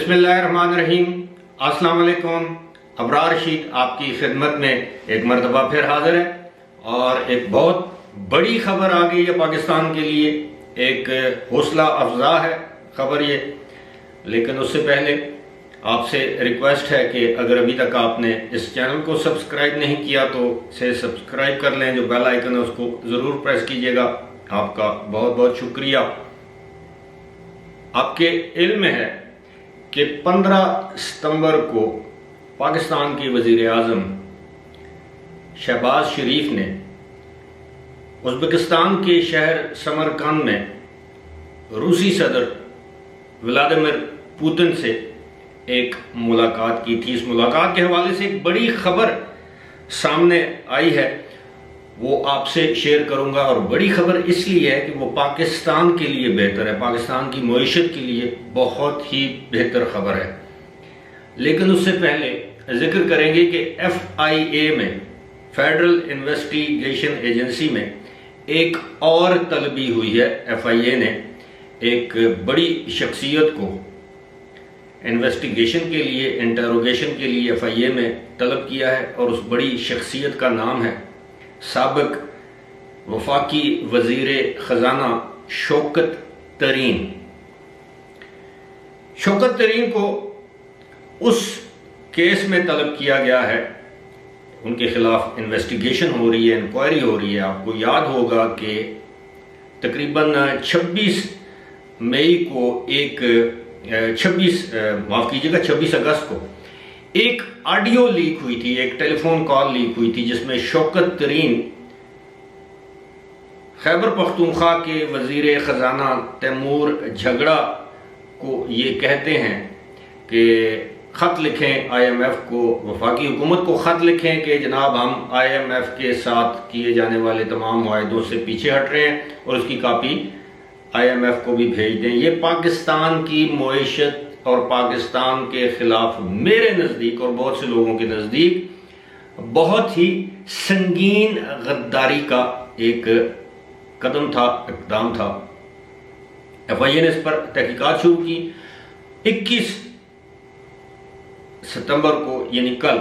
بسم اللہ الرحمن الرحیم۔ السلام علیکم۔ ابرار رشید آپ کی خدمت میں ایک مرتبہ پھر حاضر ہے اور ایک بہت بڑی خبر آ گئی ہے پاکستان کے لیے۔ ایک حوصلہ افزا ہے خبر یہ، لیکن اس سے پہلے آپ سے ریکویسٹ ہے کہ اگر ابھی تک آپ نے اس چینل کو سبسکرائب نہیں کیا تو اسے سبسکرائب کر لیں، جو بیل آئیکن ہے اس کو ضرور پریس کیجیے گا۔ آپ کا بہت بہت شکریہ۔ آپ کے علم میں ہے کہ 15 ستمبر کو پاکستان کے وزیر اعظم شہباز شریف نے ازبکستان کے شہر سمرقند میں روسی صدر ولادیمیر پوتن سے ایک ملاقات کی تھی۔ اس ملاقات کے حوالے سے ایک بڑی خبر سامنے آئی ہے، وہ آپ سے شیئر کروں گا، اور بڑی خبر اس لیے ہے کہ وہ پاکستان کے لیے بہتر ہے، پاکستان کی معیشت کے لیے بہت ہی بہتر خبر ہے۔ لیکن اس سے پہلے ذکر کریں گے کہ FIA میں، فیڈرل انویسٹیگیشن ایجنسی میں ایک اور طلبی ہوئی ہے۔ FIA نے ایک بڑی شخصیت کو انویسٹیگیشن کے لیے، انٹروگیشن کے لیے FIA میں طلب کیا ہے، اور اس بڑی شخصیت کا نام ہے سابق وفاقی وزیر خزانہ شوکت ترین۔ شوکت ترین کو اس کیس میں طلب کیا گیا ہے، ان کے خلاف انویسٹیگیشن ہو رہی ہے، انکوائری ہو رہی ہے۔ آپ کو یاد ہوگا کہ تقریباً 26 مئی کو معاف کیجیے گا 26 اگست کو ایک آڈیو لیک ہوئی تھی، ایک ٹیلی فون کال لیک ہوئی تھی، جس میں شوکت ترین خیبر پختونخوا کے وزیر خزانہ تیمور جھگڑا کو یہ کہتے ہیں کہ خط لکھیں IMF کو، وفاقی حکومت کو خط لکھیں کہ جناب ہم IMF کے ساتھ کیے جانے والے تمام معاہدوں سے پیچھے ہٹ رہے ہیں، اور اس کی کاپی IMF کو بھی بھیج دیں۔ یہ پاکستان کی معیشت اور پاکستان کے خلاف میرے نزدیک اور بہت سے لوگوں کے نزدیک بہت ہی سنگین غداری کا ایک قدم تھا، اقدام تھا۔ FIA نے اس پر تحقیقات شروع کی۔ 21 ستمبر کو یعنی کل،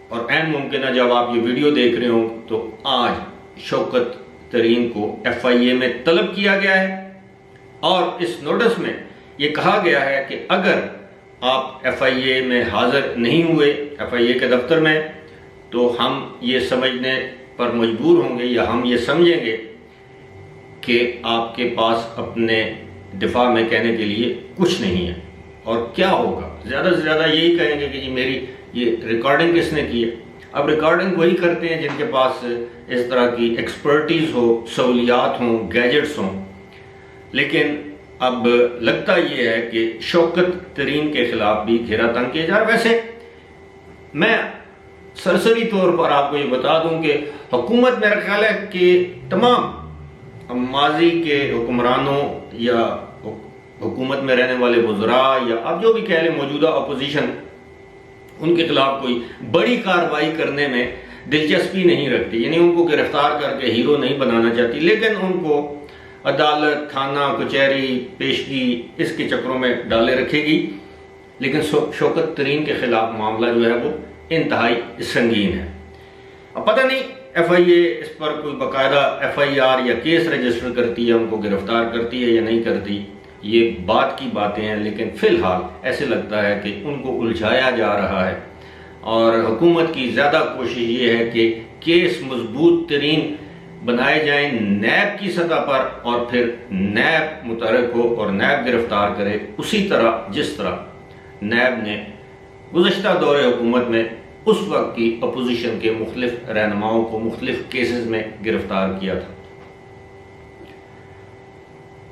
اور عین ممکنہ جب آپ یہ ویڈیو دیکھ رہے ہوں تو آج شوکت ترین کو FIA میں طلب کیا گیا ہے، اور اس نوٹس میں یہ کہا گیا ہے کہ اگر آپ FIA میں حاضر نہیں ہوئے، FIA کے دفتر میں، تو ہم یہ سمجھنے پر مجبور ہوں گے، یا ہم یہ سمجھیں گے کہ آپ کے پاس اپنے دفاع میں کہنے کے لیے کچھ نہیں ہے۔ اور کیا ہوگا؟ زیادہ سے زیادہ یہی کہیں گے کہ جی میری یہ ریکارڈنگ کس نے کی ہے۔ اب ریکارڈنگ وہی کرتے ہیں جن کے پاس اس طرح کی ایکسپرٹیز ہو، سہولیات ہوں، گیجٹس ہوں۔ لیکن اب لگتا یہ ہے کہ شوکت ترین کے خلاف بھی گھیرا تنگ کیا جا رہا ہے۔ ویسے میں سرسری طور پر آپ کو یہ بتا دوں کہ حکومت میرا خیال ہے کہ تمام ماضی کے حکمرانوں یا حکومت میں رہنے والے وزراء، یا اب جو بھی کہہ لیں موجودہ اپوزیشن، ان کے خلاف کوئی بڑی کارروائی کرنے میں دلچسپی نہیں رکھتی، یعنی ان کو گرفتار کر کے ہیرو نہیں بنانا چاہتی، لیکن ان کو عدالت، تھانہ، کچہری، پیشگی، اس کے چکروں میں ڈالے رکھے گی۔ لیکن شوکت ترین کے خلاف معاملہ جو ہے وہ انتہائی سنگین ہے۔ اب پتہ نہیں FIA اس پر کوئی باقاعدہ FIR یا کیس رجسٹر کرتی ہے، ان کو گرفتار کرتی ہے یا نہیں کرتی، یہ بات کی باتیں ہیں، لیکن فی الحال ایسے لگتا ہے کہ ان کو الجھایا جا رہا ہے، اور حکومت کی زیادہ کوشش یہ ہے کہ کیس مضبوط ترین بنائے جائیں نیب کی سطح پر، اور پھر نیب متحرک ہو اور نیب گرفتار کرے، اسی طرح جس طرح نیب نے گزشتہ دور حکومت میں اس وقت کی اپوزیشن کے مختلف رہنماؤں کو مختلف کیسز میں گرفتار کیا تھا۔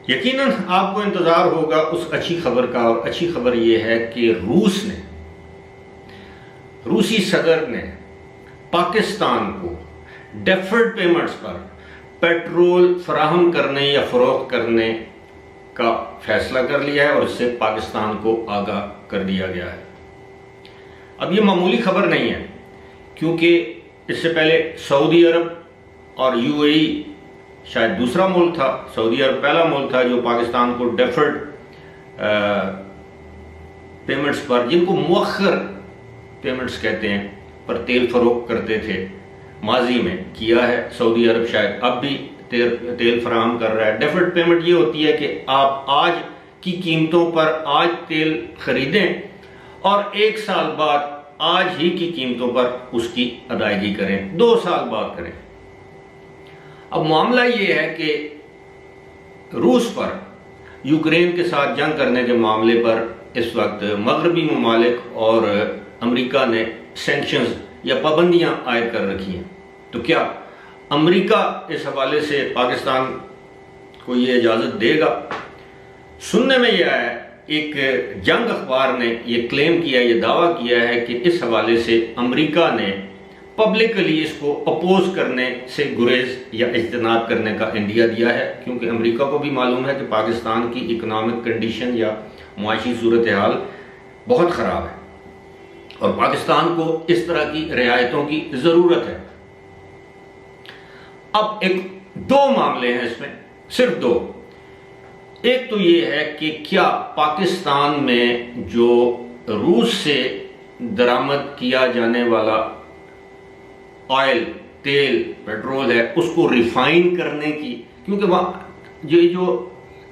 یقیناً آپ کو انتظار ہوگا اس اچھی خبر کا، اور اچھی خبر یہ ہے کہ روسی صدر نے پاکستان کو ڈیفرڈ پیمنٹس پر پیٹرول فراہم کرنے یا فروخت کرنے کا فیصلہ کر لیا ہے، اور اس سے پاکستان کو آگاہ کر دیا گیا ہے۔ اب یہ معمولی خبر نہیں ہے، کیونکہ اس سے پہلے سعودی عرب اور UAE شاید دوسرا ملک تھا، سعودی عرب پہلا ملک تھا جو پاکستان کو ڈیفرڈ پیمنٹس پر، جن کو مؤخر پیمنٹس کہتے ہیں، پر تیل فروخت کرتے تھے، ماضی میں کیا ہے سعودی عرب، شاید اب بھی تیل فراہم کر رہا ہے۔ ڈیفرڈ پیمنٹ یہ ہوتی ہے کہ آپ آج کی قیمتوں پر آج تیل خریدیں اور 1 سال بعد آج ہی کی قیمتوں پر اس کی ادائیگی کریں، 2 سال بعد کریں۔ اب معاملہ یہ ہے کہ روس پر یوکرین کے ساتھ جنگ کرنے کے معاملے پر اس وقت مغربی ممالک اور امریکہ نے سینکشنز یا پابندیاں عائد کر رکھی ہیں۔ تو کیا امریکہ اس حوالے سے پاکستان کو یہ اجازت دے گا؟ سننے میں یہ آیا ہے، ایک جنگ اخبار نے یہ کلیم کیا، یہ دعویٰ کیا ہے کہ اس حوالے سے امریکہ نے پبلکلی اس کو اپوز کرنے سے گریز یا اجتناب کرنے کا عندیہ دیا ہے، کیونکہ امریکہ کو بھی معلوم ہے کہ پاکستان کی اکنامک کنڈیشن یا معاشی صورتحال بہت خراب ہے اور پاکستان کو اس طرح کی رعایتوں کی ضرورت ہے۔ اب 2 معاملے ہیں اس میں، صرف 2۔ ایک تو یہ ہے کہ کیا پاکستان میں جو روس سے درآمد کیا جانے والا آئل، تیل، پیٹرول ہے، اس کو ریفائن کرنے کی، کیونکہ وہاں جو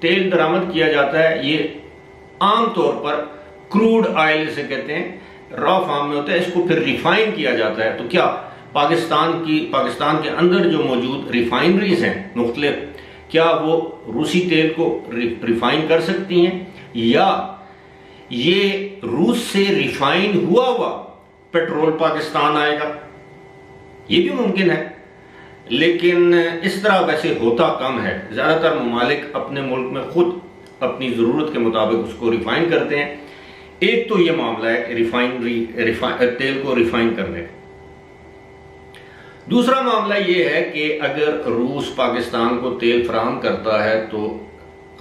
تیل درآمد کیا جاتا ہے یہ عام طور پر کروڈ آئل اسے کہتے ہیں، را فارم میں ہوتا ہے، اس کو پھر ریفائن کیا جاتا ہے۔ تو کیا پاکستان کے اندر جو موجود ریفائنریز ہیں مختلف، کیا وہ روسی تیل کو ریفائن کر سکتی ہیں، یا یہ روس سے ریفائن ہوا پیٹرول پاکستان آئے گا؟ یہ بھی ممکن ہے، لیکن اس طرح ویسے ہوتا کم ہے۔ زیادہ تر ممالک اپنے ملک میں خود اپنی ضرورت کے مطابق اس کو ریفائن کرتے ہیں۔ ایک تو یہ معاملہ ہے تیل کو ریفائن کرنے کا۔ دوسرا معاملہ یہ ہے کہ اگر روس پاکستان کو تیل فراہم کرتا ہے تو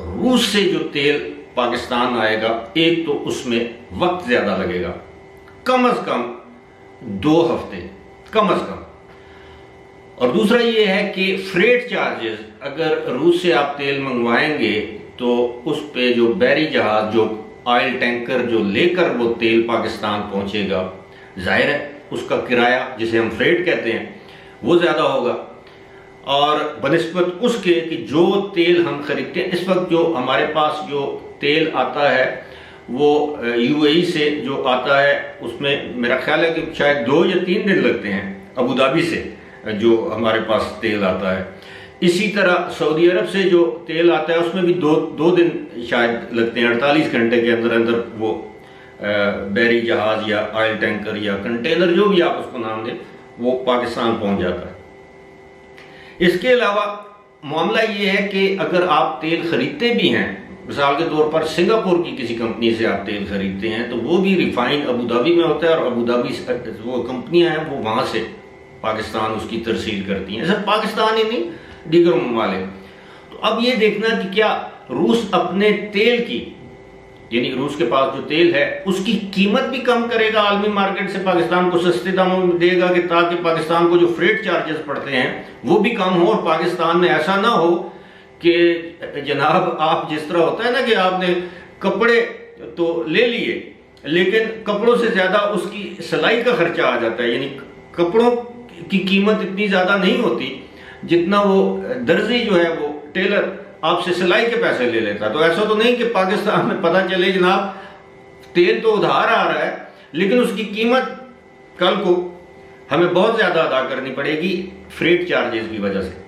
روس سے جو تیل پاکستان آئے گا، ایک تو اس میں وقت زیادہ لگے گا، کم از کم 2 ہفتے کم از کم، اور دوسرا یہ ہے کہ فریٹ چارجز، اگر روس سے آپ تیل منگوائیں گے تو اس پہ جو بحری جہاز، جو آئل ٹینکر جو لے کر وہ تیل پاکستان پہنچے گا، ظاہر ہے اس کا کرایہ جسے ہم فریٹ کہتے ہیں وہ زیادہ ہوگا، اور بنسبت اس کے کہ جو تیل ہم خریدتے ہیں اس وقت، جو ہمارے پاس جو تیل آتا ہے وہ یو اے ای سے جو آتا ہے، اس میں میرا خیال ہے کہ شاید 2 یا 3 دن لگتے ہیں ابو دھابی سے جو ہمارے پاس تیل آتا ہے۔ اسی طرح سعودی عرب سے جو تیل آتا ہے اس میں بھی 2 دن شاید لگتے ہیں، 48 گھنٹے کے اندر وہ بحری جہاز یا آئل ٹینکر یا کنٹینر جو بھی آپ اس کو نام دیں وہ پاکستان پہنچ جاتا ہے۔ اس کے علاوہ معاملہ یہ ہے کہ اگر آپ تیل خریدتے بھی ہیں، مثال کے طور پر سنگاپور کی کسی کمپنی سے آپ تیل خریدتے ہیں تو وہ بھی ریفائن ابو دھابی میں ہوتا ہے، اور ابو دھابی وہ کمپنیاں ہیں وہ وہاں سے پاکستان اس کی ترسیل کرتی ہیں، صرف پاکستان ہی نہیں دیگر ممالک۔ تو اب یہ دیکھنا کہ کیا روس اپنے تیل کی، یعنی روس کے پاس جو تیل ہے اس کی قیمت بھی کم کرے گا عالمی مارکیٹ سے، پاکستان کو سستے داموں میں دے گا کہ تاکہ پاکستان کو جو فریٹ چارجز پڑتے ہیں وہ بھی کم ہو، اور پاکستان میں ایسا نہ ہو کہ جناب آپ جس طرح ہوتا ہے نا کہ آپ نے کپڑے تو لے لیے لیکن کپڑوں سے زیادہ اس کی سلائی کا خرچہ آ جاتا ہے، یعنی کپڑوں کی قیمت اتنی زیادہ نہیں ہوتی جتنا وہ درزی جو ہے وہ ٹیلر آپ سے سلائی کے پیسے لے لیتا۔ تو ایسا تو نہیں کہ پاکستان میں پتہ چلے جناب تیل تو ادھار آ رہا ہے لیکن اس کی قیمت کل کو ہمیں بہت زیادہ ادا کرنی پڑے گی فریٹ چارجز کی وجہ سے۔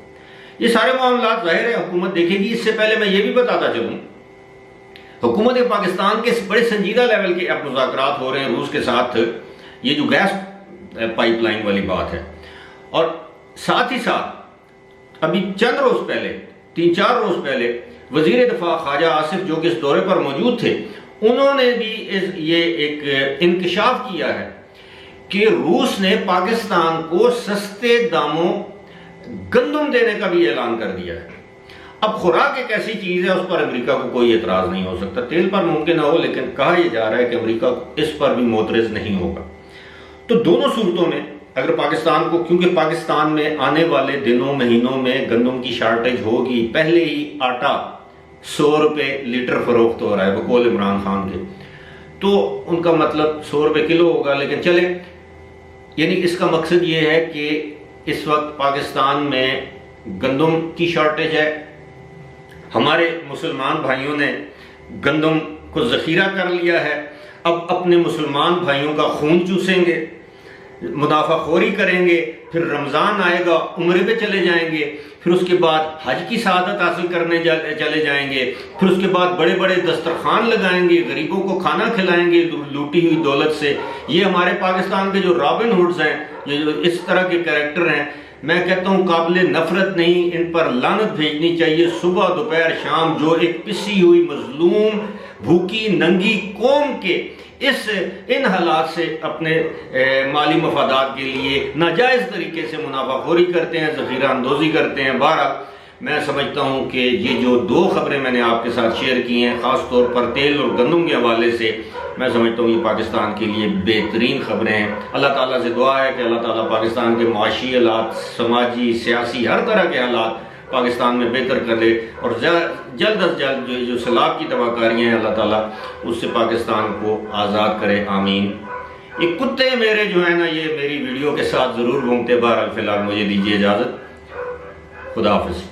یہ سارے معاملات ظاہر ہے حکومت دیکھے گی۔ اس سے پہلے میں یہ بھی بتاتا چلوں، حکومت پاکستان کے بڑے سنجیدہ لیول کے اب مذاکرات ہو رہے ہیں روس کے ساتھ، یہ جو گیس پائپ لائن والی بات ہے، اور ساتھ ہی ساتھ ابھی چند روز پہلے 3-4 روز پہلے وزیر دفاع خواجہ آصف جو کہ اس دورے پر موجود تھے، انہوں نے بھی یہ ایک انکشاف کیا ہے کہ روس نے پاکستان کو سستے داموں گندم دینے کا بھی اعلان کر دیا ہے۔ اب خوراک ایک ایسی چیز ہے اس پر امریکہ کو کوئی اعتراض نہیں ہو سکتا، تیل پر ممکن نہ ہو لیکن کہا یہ جا رہا ہے کہ امریکہ اس پر بھی معترض نہیں ہوگا۔ تو دونوں صورتوں میں اگر پاکستان کو، کیونکہ پاکستان میں آنے والے دنوں مہینوں میں گندم کی شارٹیج ہوگی، پہلے ہی آٹا 100 روپے لیٹر فروخت ہو رہا ہے بقول عمران خان کے، تو ان کا مطلب 100 روپے کلو ہوگا، لیکن چلیں، یعنی اس کا مقصد یہ ہے کہ اس وقت پاکستان میں گندم کی شارٹیج ہے، ہمارے مسلمان بھائیوں نے گندم کو ذخیرہ کر لیا ہے، اب اپنے مسلمان بھائیوں کا خون چوسیں گے، منافع خوری کریں گے، پھر رمضان آئے گا، عمرے پہ چلے جائیں گے، پھر اس کے بعد حج کی سعادت حاصل کرنے چلے جائیں گے، پھر اس کے بعد بڑے بڑے دسترخوان لگائیں گے، غریبوں کو کھانا کھلائیں گے لوٹی ہوئی دولت سے۔ یہ ہمارے پاکستان کے جو رابن ہوڈز ہیں، یہ جو اس طرح کے کریکٹر ہیں، میں کہتا ہوں قابل نفرت نہیں، ان پر لعنت بھیجنی چاہیے صبح دوپہر شام، جو ایک پسی ہوئی مظلوم بھوکی ننگی قوم کے ان حالات سے اپنے مالی مفادات کے لیے ناجائز طریقے سے منافع خوری کرتے ہیں، ذخیرہ اندوزی کرتے ہیں۔ بہرحال میں سمجھتا ہوں کہ یہ جو 2 خبریں میں نے آپ کے ساتھ شیئر کی ہیں، خاص طور پر تیل اور گندم کے حوالے سے، میں سمجھتا ہوں یہ پاکستان کے لیے بہترین خبریں ہیں۔ اللہ تعالیٰ سے دعا ہے کہ اللہ تعالیٰ پاکستان کے معاشی حالات، سماجی، سیاسی، ہر طرح کے حالات پاکستان میں بہتر کر لے، اور جلد از جلد جو سیلاب کی تباہ کاریاں ہیں اللہ تعالیٰ اس سے پاکستان کو آزاد کرے، آمین۔ یہ کتے میرے جو ہیں نا، یہ میری ویڈیو کے ساتھ ضرور گھومتے۔ بہرحال فی الحال مجھے دیجیے اجازت، خدا حافظ۔